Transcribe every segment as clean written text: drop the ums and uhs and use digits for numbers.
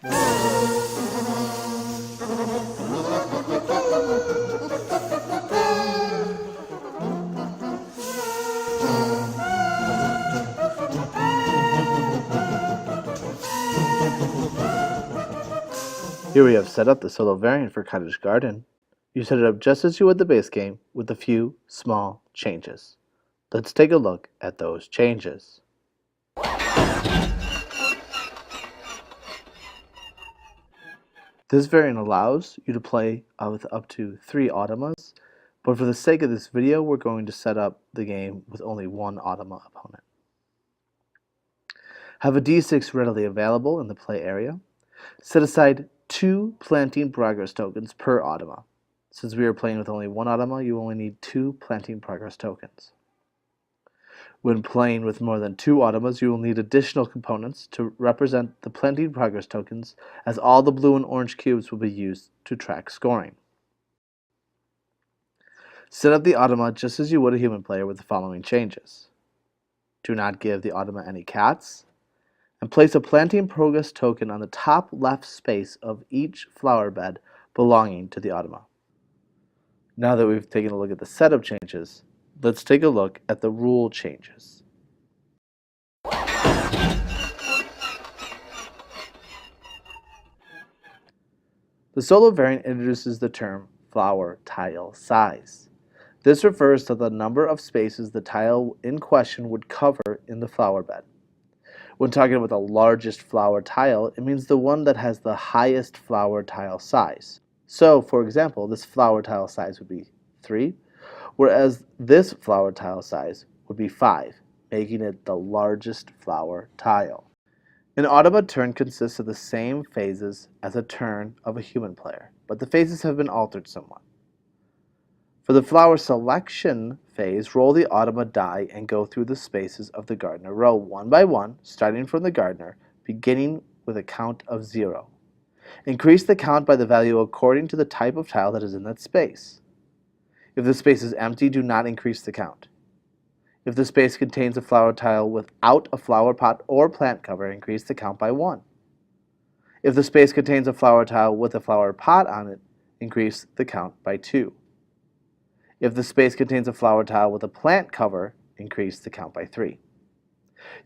Here we have set up the solo variant for Cottage Garden. You set it up just as you would the base game with a few small changes. Let's take a look at those changes. This variant allows you to play with up to 3 automas, but for the sake of this video, we're going to set up the game with only one automa opponent. Have a d6 readily available in the play area. Set aside 2 planting progress tokens per automa. Since we are playing with only one automa, you only need 2 planting progress tokens. When playing with more than 2 automas, you will need additional components to represent the planting progress tokens, as all the blue and orange cubes will be used to track scoring. Set up the automa just as you would a human player with the following changes. Do not give the automa any cats, and place a planting progress token on the top left space of each flower bed belonging to the automa. Now that we've taken a look at the setup changes, let's take a look at the rule changes. The solo variant introduces the term flower tile size. This refers to the number of spaces the tile in question would cover in the flower bed. When talking about the largest flower tile, it means the one that has the highest flower tile size. So, for example, this flower tile size would be 3, whereas this flower tile size would be 5, making it the largest flower tile. An automa turn consists of the same phases as a turn of a human player, but the phases have been altered somewhat. For the flower selection phase, roll the automa die and go through the spaces of the gardener row one by one, starting from the gardener, beginning with a count of 0. Increase the count by the value according to the type of tile that is in that space. If the space is empty, do not increase the count. If the space contains a flower tile without a flower pot or plant cover, increase the count by 1. If the space contains a flower tile with a flower pot on it, increase the count by 2. If the space contains a flower tile with a plant cover, increase the count by 3.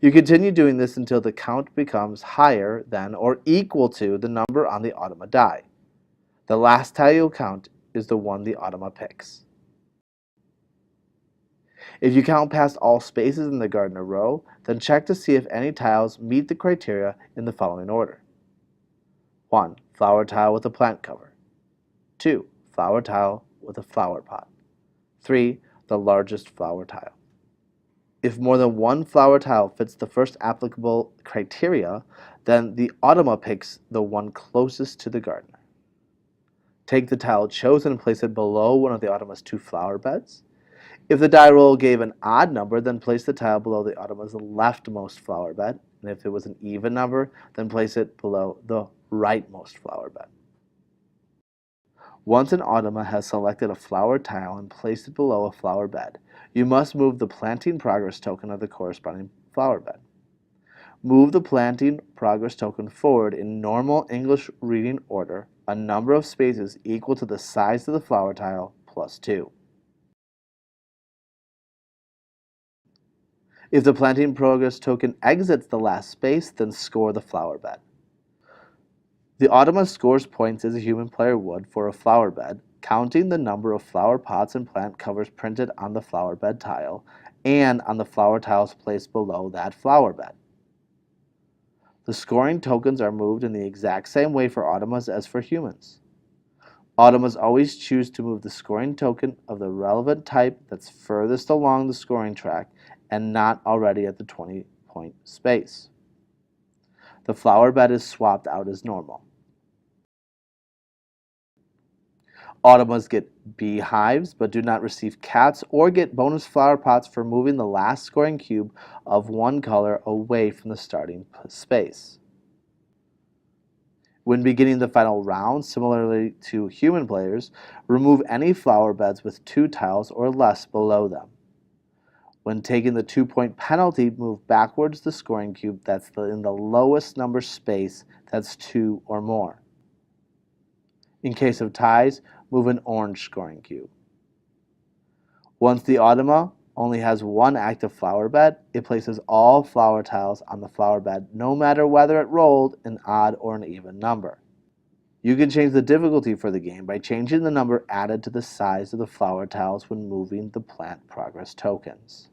You continue doing this until the count becomes higher than or equal to the number on the automa die. The last tile you'll count is the one the automa picks. If you count past all spaces in the gardener row, then check to see if any tiles meet the criteria in the following order. 1. Flower tile with a plant cover. 2. Flower tile with a flower pot. 3. The largest flower tile. If more than one flower tile fits the first applicable criteria, then the automa picks the one closest to the gardener. Take the tile chosen and place it below one of the automa's 2 flower beds. If the die roll gave an odd number, then place the tile below the automa's leftmost flower bed, and if it was an even number, then place it below the rightmost flower bed. Once an automa has selected a flower tile and placed it below a flower bed, you must move the planting progress token of the corresponding flower bed. Move the planting progress token forward in normal English reading order, a number of spaces equal to the size of the flower tile plus 2. If the planting progress token exits the last space, then score the flower bed. The automa scores points as a human player would for a flower bed, counting the number of flower pots and plant covers printed on the flower bed tile and on the flower tiles placed below that flower bed. The scoring tokens are moved in the exact same way for automas as for humans. Automas always choose to move the scoring token of the relevant type that's furthest along the scoring track and not already at the 20-point space. The flower bed is swapped out as normal. Automas get beehives but do not receive cats or get bonus flower pots for moving the last scoring cube of one color away from the starting space. When beginning the final round, similarly to human players, remove any flower beds with 2 tiles or less below them. When taking the 2-point penalty, move backwards the scoring cube that's in the lowest number space that's 2 or more. In case of ties, move an orange scoring cube. Once the automa only has one active flower bed, it places all flower tiles on the flower bed no matter whether it rolled an odd or an even number. You can change the difficulty for the game by changing the number added to the size of the flower tiles when moving the plant progress tokens.